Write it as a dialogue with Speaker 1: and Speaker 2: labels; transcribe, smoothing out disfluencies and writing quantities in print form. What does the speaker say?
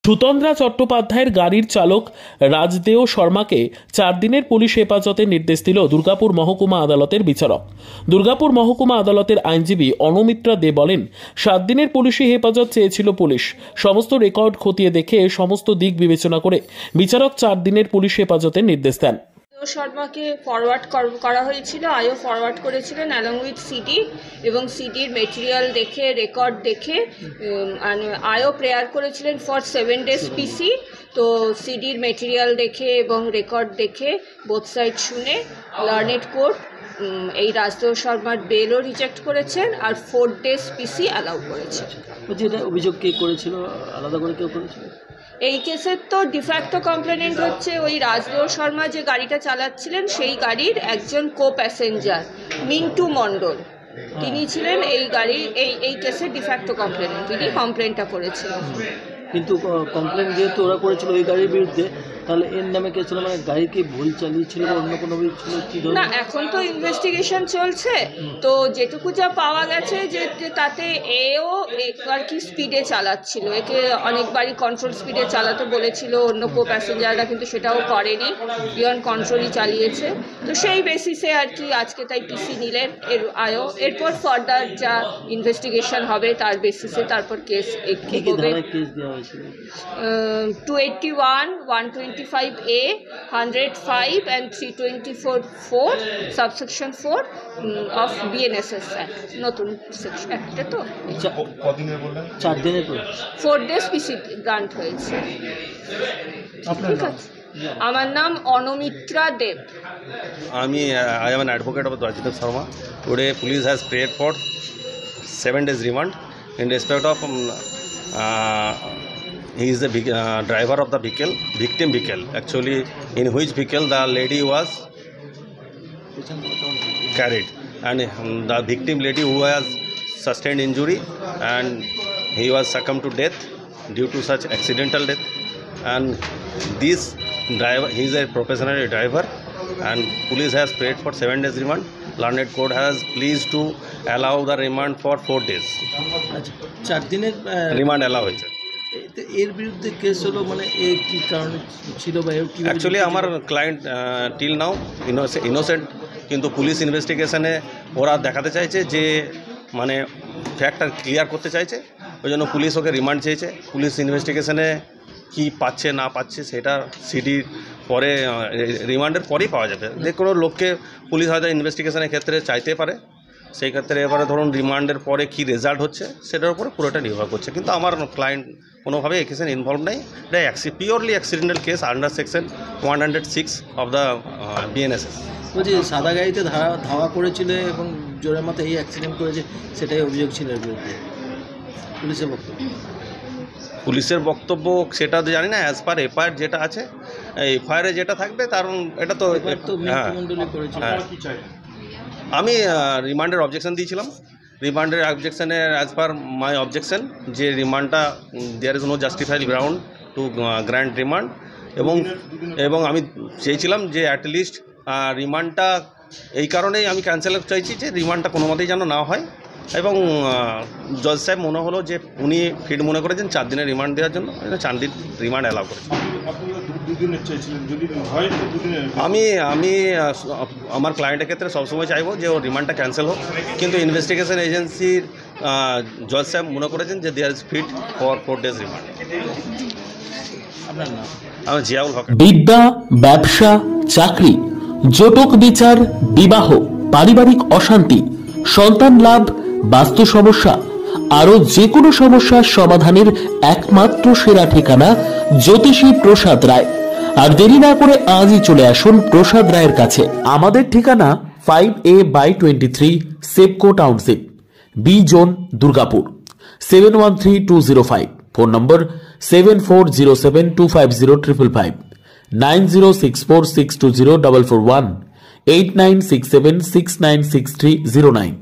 Speaker 1: সুতন্দ্রা চট্টোপাধ্যায়ের গাড়ির চালক রাজদেও শর্মাকে 4 দিনের পুলিশ হেফাজতের নির্দেশ দিল দুর্গাপুর মহকুমা আদালতের বিচারক। দুর্গাপুর মহকুমা আদালতের আইনজীবী অনমিত্রা দে বলেন, 7 দিনের পুলিশি হেফাজত চেয়েছিল পুলিশ। সমস্ত রেকর্ড খতিয়ে দেখে সমস্ত দিক বিবেচনা করে বিচারক 4 দিনের পুলিশ হেফাজতের নির্দেশ দেন।
Speaker 2: শর্মাকে ফরওয়ার্ড করা হয়েছিল, আইও ফরওয়ার্ড করেছিলেন অ্যালং উইথ সিডি এবং সিডির মেটেরিয়াল দেখে, রেকর্ড দেখে আইও প্রেয়ার করেছিলেন ফর 7 days পিসি। তো সিডির মেটেরিয়াল দেখে এবং রেকর্ড দেখে বোথ সাইড শুনে লার্নেড কোর্ট এই রাজদেও শর্মার বেলও রিজেক্ট করেছেন আর 4 days পিসি অ্যালাউ করেছেন।
Speaker 3: যেটা অভিযোগ কে করেছিল, আলাদা করে কেউ করেছিল?
Speaker 2: এই কেসের তো ডিফ্যাক্টো কমপ্লেনেন্ট হচ্ছে ওই রাজদেও শর্মা যে গাড়িটা চালাচ্ছিলেন সেই গাড়ির একজন কো প্যাসেঞ্জার মিন্টু মণ্ডল, তিনি ছিলেন এই গাড়ির এই কেসের ডিফ্যাক্টো কমপ্লেনেন্ট, তিনি কমপ্লেনটা করেছিলেন।
Speaker 3: কিন্তু কমপ্লেন যেহেতু ওরা করেছিল ওই গাড়ির বিরুদ্ধে, তাহলে এর নামে কে ছিল? মানে গাড়ি কি ভুল চালিয়েছিল বা অন্য কোনো ছিল কি?
Speaker 2: না, এখন তো ইনভেস্টিগেশন চলছে, তো যেটুকু যা পাওয়া গেছে যে তাতে এও একবার কি স্পিডে চালাচ্ছিল, একে অনেকবারই কন্ট্রোল স্পিডে চালাতে বলেছিল অন্য কো প্যাসেঞ্জাররা, কিন্তু সেটাও করেনি, বিয়ন্ড কন্ট্রোলই চালিয়েছে। তো সেই বেসিসে আর কি আজকে তাই পিসি নিলেন আয়ও। এরপর ফার্দার যা ইনভেস্টিগেশন হবে তার বেসিসে তারপর কেস হবে। 281, 125A, 105 and 324(4) subsection 4 of BNSS Act, নতুন সেকশন একটা। তো
Speaker 3: কদিনের বললেন? 4 দিনের পর
Speaker 2: 4 days পিসি গ্রান্ট হয়েছে। ঠিক আছে, আমার নাম অনমিত্রা দেব।
Speaker 4: I am an advocate of Rajidev Sharma. Today police has prayed for 7 days remand in respect of he is the driver of the victim vehicle, actually in which vehicle the lady was carried, and the victim lady who has sustained injury and he was succumbed to death due to such accidental death. And this driver, he is a professional driver, and police has prayed for 7 days remand. Learned court has pleased to allow the remand for 4 days.
Speaker 3: 4 দিনের
Speaker 4: remand allow হয়েছে।
Speaker 3: এর বিরুদ্ধে case হলো, মানে কি কারণে ছিল বা
Speaker 4: অ্যাকচুয়ালি আমার ক্লায়েন্ট টিল নাও ইনোসেন্ট, কিন্তু পুলিশ ইনভেস্টিগেশনে ওরা দেখাতে চাইছে যে মানে ফ্যাক্টটা ক্লিয়ার করতে চাইছে, ওই জন্য পুলিশ ওকে রিমান্ড চেয়েছে। পুলিশ ইনভেস্টিগেশনে কি পাচ্ছে না পাচ্ছে সেটা সিডির পরে রিমান্ডের পরেই পাওয়া যাবে। যে কোনো লোককে পুলিশ হয়তো ইনভেস্টিগেশনের ক্ষেত্রে চাইতে পারে, সেই ক্ষেত্রে এবারে ধরুন রিমান্ডের পরে কি রেজাল্ট হচ্ছে সেটার উপরে পুরোটা নির্ভর করছে। কিন্তু আমার ক্লায়েন্ট কোনোভাবে এই কেসে ইনভলভ নেই, এটা purely accidental case under section 106 of the BNSS।
Speaker 3: বলছি সাদা গাড়িতে ধাওয়া করেছিল এবং জোরের মতো এই অ্যাক্সিডেন্ট করেছে, সেটাই অভিযোগ ছিল এর বিরুদ্ধে পুলিশের বক্তব্য সেটা তো জানি না। অ্যাজ পার এফআইআর যেটা আছে, এফআইআরে যেটা থাকবে তার এটা তো আমি রিমান্ডের অবজেকশন দিয়েছিলাম। রিমান্ডের অবজেকশনে অ্যাজ পার মাই অবজেকশন যে রিমান্ডটা there is no justified ground to grant remand, এবং আমি চেয়েছিলাম যে অ্যাটলিস্ট রিমান্ডটা এই কারণেই আমি ক্যান্সেল চাইছি যে রিমান্ডটা কোনো মতেই যেন না হয়। এবং জজ সাহেব মনে হলো যে উনি ফিট মনে করেছেন 4 দিনের রিমান্ড দেওয়ার জন্য, 4 দিন রিমান্ড অ্যালাউ করেছেন। আমি আমার ক্লায়েন্টের ক্ষেত্রে সবসময় চাইবো যে ও রিমান্ডটা ক্যান্সেল হোক, কিন্তু ইনভেস্টিগেশন এজেন্সির জজ সাহেব মনে করেছেন যে there is fit for 4 days remand. আপনার নাম? আমি জিয়াউল হক।
Speaker 1: বিদ্যা, ব্যবসা, চাকরি, জটক বিচার, বিবাহ, পারিবারিক অশান্তি, সন্তান লাভ, বাস্তু সমস্যা, আরো যে কোনো সমস্যার সমাধানের একমাত্র সেরা ঠিকানা জ্যোতিষী প্রসাদ রায়। আর দেরি না করে আজই চলে আসুন প্রসাদ রায়ের কাছে। আমাদের ঠিকানা 5A/23 Sepco township, B zone, Durgapur, 713205। Phone number 7407250555, 9064620441, 8967696309।